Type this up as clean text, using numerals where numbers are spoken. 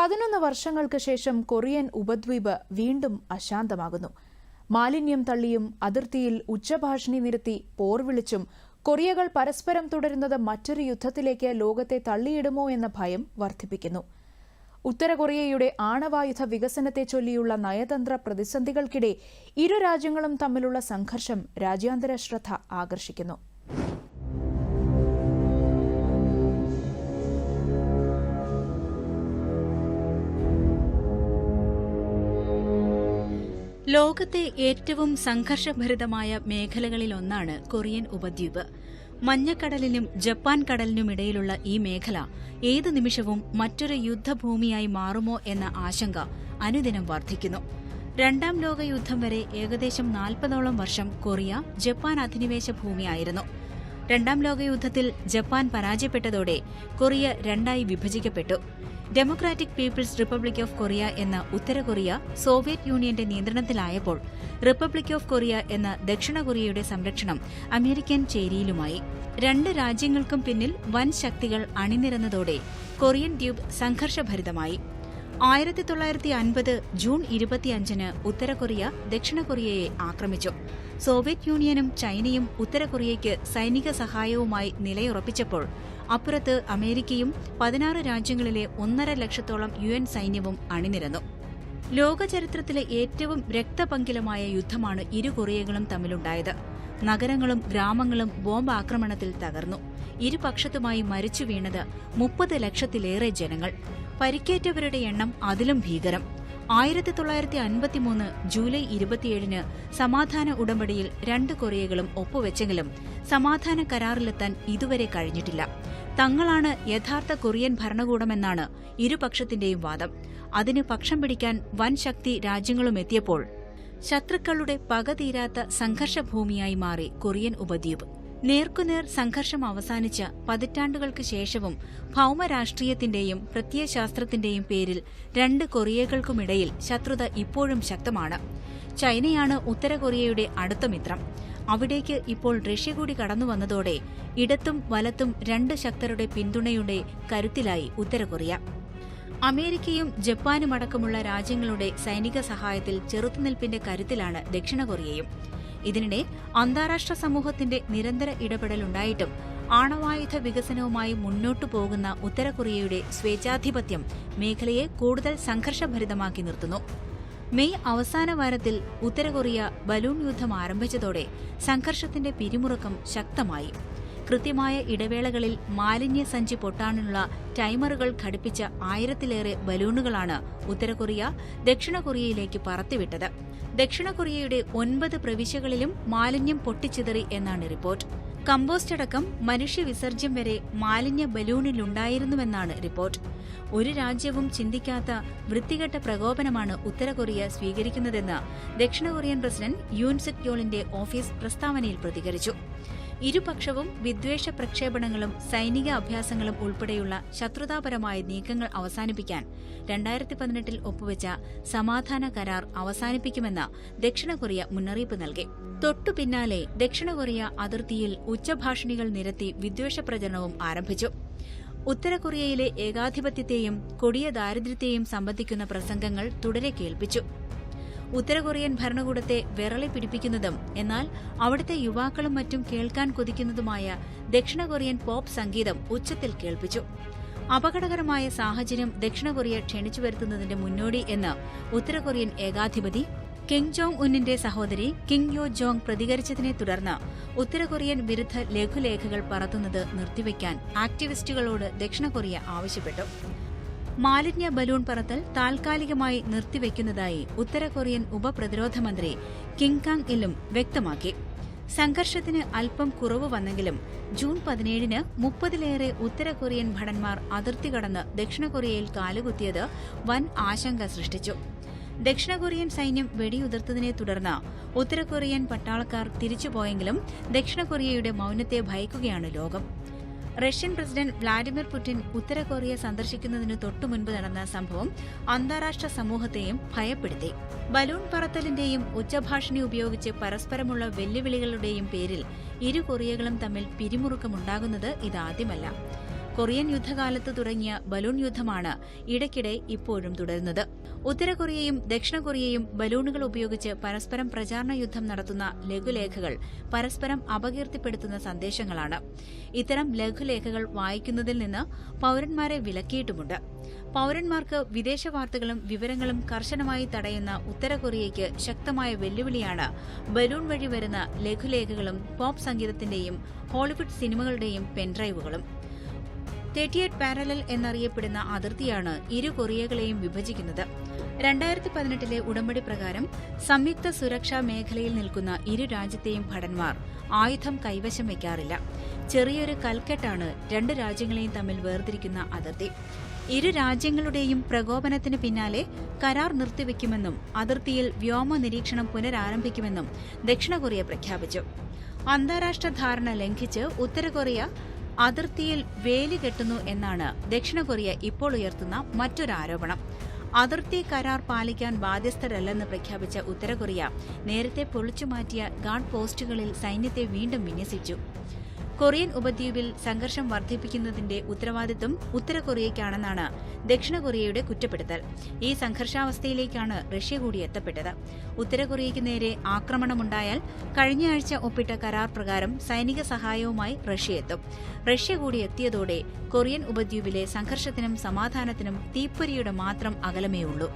11 വർഷങ്ങൾക്ക് ശേഷം കൊറിയൻ ഉപദ്വീപ് വീണ്ടും അശാന്തമാകുന്നു. മാലിന്യം തള്ളിയും അതിർത്തിയിൽ ഉച്ചഭാഷിണി നിരത്തി പോർവിളിച്ചും കൊറിയകൾ പരസ്പരം തുടരുന്നത് മറ്റൊരു യുദ്ധത്തിലേക്ക് ലോകത്തെ തള്ളിയിടുമോ എന്ന ഭയം വർദ്ധിപ്പിക്കുന്നു. ഉത്തര കൊറിയയുടെ ആണവായുധ വികസനത്തെ ചൊല്ലിയുള്ള നയതന്ത്ര പ്രതിസന്ധികൾക്കിടെ ഇരു രാജ്യങ്ങളും തമ്മിലുള്ള സംഘർഷം രാജ്യാന്തര ശ്രദ്ധ ആകർഷിക്കുന്നു. ലോകത്തെ ഏറ്റവും സംഘർഷഭരിതമായ മേഖലകളിലൊന്നാണ് കൊറിയൻ ഉപദ്വീപ്. മഞ്ഞക്കടലിനും ജപ്പാൻ കടലിനുമിടയിലുള്ള ഈ മേഖല ഏതു നിമിഷവും മറ്റൊരു യുദ്ധഭൂമിയായി മാറുമോ എന്ന ആശങ്ക അനുദിനം വർദ്ധിക്കുന്നു. രണ്ടാം ലോകയുദ്ധം വരെ ഏകദേശം 40ഓളം വർഷം കൊറിയ ജപ്പാൻ അധിനിവേശ ഭൂമിയായിരുന്നു. രണ്ടാം ലോകയുദ്ധത്തിൽ ജപ്പാൻ പരാജയപ്പെട്ടതോടെ കൊറിയ രണ്ടായി വിഭജിക്കപ്പെട്ടു. Democratic People's Republic of Korea എന്ന ഉത്തര കൊറിയ സോവിയറ്റ് യൂണിയന്റെ നിയന്ത്രണത്തിലായപ്പോൾ റിപ്പബ്ലിക് ഓഫ് കൊറിയ എന്ന ദക്ഷിണ കൊറിയയുടെ സംരക്ഷണം അമേരിക്കൻ ചേരിയിലുമായി. രണ്ട് രാജ്യങ്ങൾക്കും പിന്നിൽ വൻ ശക്തികൾ അണിനിരന്നതോടെ കൊറിയൻ ദ്വീപ് സംഘർഷഭരിതമായി. 1950 ജൂൺ 25-ന് ഉത്തര കൊറിയ ദക്ഷിണ കൊറിയയെ ആക്രമിച്ചു. സോവിയറ്റ് യൂണിയനും ചൈനയും ഉത്തര കൊറിയയ്ക്ക് സൈനിക സഹായവുമായി നിലയുറപ്പിച്ചപ്പോൾ അപ്പുറത്ത് അമേരിക്കയും 16 രാജ്യങ്ങളിലെ 1.5 ലക്ഷത്തോളം UN സൈന്യവും അണിനിരന്നു. ലോകചരിത്രത്തിലെ ഏറ്റവും രക്തപങ്കിലമായ യുദ്ധമാണ് ഇരു കൊറിയകളും തമ്മിലുണ്ടായത്. നഗരങ്ങളും ഗ്രാമങ്ങളും ബോംബ് ആക്രമണത്തിൽ തകർന്നു. ഇരുപക്ഷത്തുമായി മരിച്ചു വീണത് 30 ലക്ഷത്തിലേറെ ജനങ്ങൾ. പരിക്കേറ്റവരുടെ എണ്ണം അതിലും ഭീകരം. 1953 ജൂലൈ 27-ന് സമാധാന ഉടമ്പടിയിൽ രണ്ട് കൊറിയകളും ഒപ്പുവെച്ചെങ്കിലും സമാധാന കരാറിലെത്താൻ ഇതുവരെ കഴിഞ്ഞിട്ടില്ല. തങ്ങളാണ് യഥാർത്ഥ കൊറിയൻ ഭരണകൂടമെന്നാണ് ഇരുപക്ഷത്തിന്റെയും വാദം. അതിന് പക്ഷം പിടിക്കാൻ വൻ ശക്തി രാജ്യങ്ങളും എത്തിയപ്പോൾ ശത്രുക്കളുടെ പകതീരാത്ത സംഘർഷഭൂമിയായി മാറി കൊറിയൻ ഉപദ്വീപ്. നേർക്കുനേർ സംഘർഷം അവസാനിച്ച പതിറ്റാണ്ടുകൾക്ക് ശേഷവും ഭൌമരാഷ്ട്രീയത്തിന്റെയും പ്രത്യയശാസ്ത്രത്തിന്റെയും പേരിൽ രണ്ട് കൊറിയകൾക്കുമിടയിൽ ശത്രുത ഇപ്പോഴും ശക്തമാണ്. ചൈനയാണ് ഉത്തര കൊറിയയുടെ അടുത്ത മിത്രം. അവിടേക്ക് ഇപ്പോൾ റഷ്യ കൂടി കടന്നുവന്നതോടെ ഇടത്തും വലത്തും രണ്ട് ശക്തരുടെ പിന്തുണയുടെ കരുത്തിലായി ഉത്തര കൊറിയ. അമേരിക്കയും ജപ്പാനുമടക്കമുള്ള രാജ്യങ്ങളുടെ സൈനിക സഹായത്തിൽ ചെറുത്തുനിൽപ്പിന്റെ കരുത്തിലാണ് ദക്ഷിണ കൊറിയയും. ഇതിനിടെ അന്താരാഷ്ട്ര സമൂഹത്തിന്റെ നിരന്തര ഇടപെടലുണ്ടായിട്ടും ആണവായുധ വികസനവുമായി മുന്നോട്ടു പോകുന്ന ഉത്തര കൊറിയയുടെ സ്വേച്ഛാധിപത്യം മേഖലയെ കൂടുതൽ സംഘർഷഭരിതമാക്കി നിർത്തുന്നു. മെയ് അവസാന വാരത്തിൽ ഉത്തര കൊറിയ ബലൂൺ യുദ്ധം ആരംഭിച്ചതോടെ സംഘർഷത്തിന്റെ പിരിമുറുക്കം ശക്തമായി. കൃത്യമായ ഇടവേളകളിൽ മാലിന്യ സഞ്ചി പൊട്ടാനുള്ള ടൈമറുകൾ ഘടിപ്പിച്ച 1000-ലേറെ ബലൂണുകളാണ് ഉത്തര കൊറിയ ദക്ഷിണ കൊറിയയിലേക്ക് പറത്തിവിട്ടത്. ദക്ഷിണ കൊറിയയുടെ 9 പ്രവിശ്യകളിലും മാലിന്യം പൊട്ടിച്ചിതറി എന്നാണ് റിപ്പോർട്ട്. കമ്പോസ്റ്റ് അടക്കം മനുഷ്യവിസർജ്യം വരെ മാലിന്യ ബലൂണിലുണ്ടായിരുന്നുവെന്നാണ് റിപ്പോർട്ട്. ഒരു രാജ്യവും ചിന്തിക്കാത്ത വൃത്തികെട്ട പ്രകോപനമാണ് ഉത്തര കൊറിയ സ്വീകരിക്കുന്നതെന്ന് ദക്ഷിണ കൊറിയൻ പ്രസിഡന്റ് യൂൻ സെക് യോളിന്റെ ഓഫീസ് പ്രസ്താവനയിൽ പ്രതികരിച്ചു. ഇരുപക്ഷവും വിദ്വേഷ പ്രക്ഷേപണങ്ങളും സൈനിക അഭ്യാസങ്ങളും ഉൾപ്പെടെയുള്ള ശത്രുതാപരമായ നീക്കങ്ങൾ അവസാനിപ്പിക്കാൻ 2018-ൽ ഒപ്പുവെച്ച സമാധാന കരാർ അവസാനിപ്പിക്കുമെന്ന് ദക്ഷിണ കൊറിയ മുന്നറിയിപ്പ് നൽകി. തൊട്ടു പിന്നാലെ ദക്ഷിണ കൊറിയ അതിർത്തിയിൽ ഉച്ചഭാഷിണികൾ നിരത്തി വിദ്വേഷ പ്രചരണവും ആരംഭിച്ചു. ഉത്തര കൊറിയയിലെ ഏകാധിപത്യത്തെയും കൊടിയ ദാരിദ്ര്യത്തെയും സംബന്ധിക്കുന്ന പ്രസംഗങ്ങൾ തുടരെ കേൾപ്പിച്ചു. ഉത്തര കൊറിയൻ ഭരണകൂടത്തെ വിറളി പിടിപ്പിക്കുന്നതും എന്നാൽ അവിടുത്തെ യുവാക്കളും മറ്റും കേൾക്കാൻ കൊതിക്കുന്നതുമായ ദക്ഷിണ കൊറിയൻ പോപ്പ് സംഗീതം ഉച്ചത്തിൽ കേൾപ്പിച്ചു. അപകടകരമായ സാഹചര്യം ദക്ഷിണ കൊറിയ ക്ഷണിച്ചു വരുത്തുന്നതിന്റെ മുന്നോടി എന്ന് ഉത്തര കൊറിയൻ ഏകാധിപതി കിം ജോങ് ഉന്നിന്റെ സഹോദരി കിം യോ ജോങ് പ്രതികരിച്ചതിനെ തുടർന്ന് ഉത്തര കൊറിയൻ വിരുദ്ധ ലഘുലേഖകൾ പറത്തുന്നത് നിർത്തിവെക്കാൻ ആക്ടിവിസ്റ്റുകളോട് ദക്ഷിണ കൊറിയ ആവശ്യപ്പെട്ടു. മാലിന്യ ബലൂൺ പറത്തൽ താൽക്കാലികമായി നിർത്തിവെക്കുന്നതായി ഉത്തര കൊറിയൻ ഉപപ്രതിരോധ മന്ത്രി കിം കാങ് ഇലും വ്യക്തമാക്കി. സംഘർഷത്തിന് അല്പം കുറവ് വന്നെങ്കിലും ജൂൺ 17-ന് 30-ലേറെ ഉത്തര കൊറിയൻ ഭടന്മാർ അതിർത്തി കടന്ന് ദക്ഷിണ കൊറിയയിൽ കാലുകുത്തിയത് വൻ ആശങ്ക സൃഷ്ടിച്ചു. ദക്ഷിണ കൊറിയൻ സൈന്യം വെടിയുതിർത്തതിനെ തുടർന്ന് ഉത്തര കൊറിയൻ പട്ടാളക്കാർ തിരിച്ചുപോയെങ്കിലും ദക്ഷിണ കൊറിയയുടെ മൌനത്തെ ഭയക്കുകയാണ് ലോകം. റഷ്യൻ പ്രസിഡന്റ് വ്ളാഡിമിർ പുടിൻ ഉത്തര കൊറിയ സന്ദർശിക്കുന്നതിന് തൊട്ടുമുൻപ് നടന്ന സംഭവം അന്താരാഷ്ട്ര സമൂഹത്തെയും ഭയപ്പെടുത്തി. ബലൂൺ പറത്തലിന്റെയും ഉച്ചഭാഷിണി ഉപയോഗിച്ച് പരസ്പരമുള്ള വെല്ലുവിളികളുടെയും പേരിൽ ഇരു കൊറിയകളും തമ്മിൽ പിരിമുറുക്കമുണ്ടാകുന്നത് ഇതാദ്യമല്ല. കൊറിയൻ യുദ്ധകാലത്ത് തുടങ്ങിയ ബലൂൺ യുദ്ധമാണ് ഇടയ്ക്കിടെ ഇപ്പോഴും തുടരുന്നത്. ഉത്തര കൊറിയയും ദക്ഷിണ കൊറിയയും ബലൂണുകൾ ഉപയോഗിച്ച് പരസ്പരം പ്രചാരണ യുദ്ധം നടത്തുന്ന ലഘുലേഖകൾ പരസ്പരം അപകീർത്തിപ്പെടുത്തുന്ന സന്ദേശങ്ങളാണ്. ഇത്തരം ലഘുലേഖകൾ വായിക്കുന്നതിൽ നിന്ന് പൌരന്മാരെ വിലക്കിയിട്ടുമുണ്ട്. പൌരന്മാർക്ക് വിദേശ വാർത്തകളും വിവരങ്ങളും കർശനമായി തടയുന്ന ഉത്തര കൊറിയയ്ക്ക് ശക്തമായ വെല്ലുവിളിയാണ് ബലൂൺ വഴി വരുന്ന ലഘുലേഖകളും പോപ്പ് സംഗീതത്തിന്റെയും ഹോളിവുഡ് സിനിമകളുടെയും പെൻഡ്രൈവുകളും. 38 പാരലൽ എന്നറിയപ്പെടുന്ന അതിർത്തിയാണ് ഇരു കൊറിയകളെയും വിഭജിക്കുന്നത്. 2018 ഉടമ്പടി പ്രകാരം സംയുക്ത സുരക്ഷാ മേഖലയിൽ നിൽക്കുന്ന ഇരു രാജ്യത്തെയും ഭടന്മാർ ആയുധം കൈവശം വയ്ക്കാറില്ല. ചെറിയൊരു കൽക്കെട്ടാണ് രണ്ട് രാജ്യങ്ങളെയും തമ്മിൽ വേർതിരിക്കുന്ന അതിർത്തി. ഇരു രാജ്യങ്ങളുടെയും പ്രകോപനത്തിന് പിന്നാലെ കരാർ നിർത്തിവെക്കുമെന്നും അതിർത്തിയിൽ വ്യോമ നിരീക്ഷണം പുനരാരംഭിക്കുമെന്നും ദക്ഷിണ കൊറിയ പ്രഖ്യാപിച്ചു. അന്താരാഷ്ട്ര ധാരണ ലംഘിച്ച് ഉത്തര കൊറിയ അതിർത്തിയിൽ വേലി കെട്ടുന്നു എന്നാണ് ദക്ഷിണ കൊറിയ ഇപ്പോൾ ഉയർത്തുന്ന മറ്റൊരു ആരോപണം. അതിർത്തി കരാർ പാലിക്കാൻ ബാധ്യസ്ഥരല്ലെന്ന് പ്രഖ്യാപിച്ച ഉത്തര കൊറിയ നേരത്തെ പൊളിച്ചുമാറ്റിയ ഗാർഡ് പോസ്റ്റുകളിൽ സൈന്യത്തെ വീണ്ടും വിന്യസിച്ചു. കൊറിയൻ ഉപദ്വീപിൽ സംഘർഷം വർദ്ധിപ്പിക്കുന്നതിന്റെ ഉത്തരവാദിത്വം ഉത്തര കൊറിയയ്ക്കാണെന്നാണ് ദക്ഷിണ കൊറിയയുടെ കുറ്റപ്പെടുത്തൽ. ഈ സംഘർഷാവസ്ഥയിലേക്കാണ് റഷ്യ കൂടി എത്തപ്പെട്ടത്. ഉത്തര കൊറിയയ്ക്ക് നേരെ ആക്രമണമുണ്ടായാൽ കഴിഞ്ഞയാഴ്ച ഒപ്പിട്ട കരാർ പ്രകാരം സൈനിക സഹായവുമായി റഷ്യ എത്തും. റഷ്യ കൂടി എത്തിയതോടെ കൊറിയൻ ഉപദ്വീപിലെ സംഘർഷത്തിനും സമാധാനത്തിനും തീപ്പൊരിയുടെ മാത്രം അകലമേയുള്ളൂ.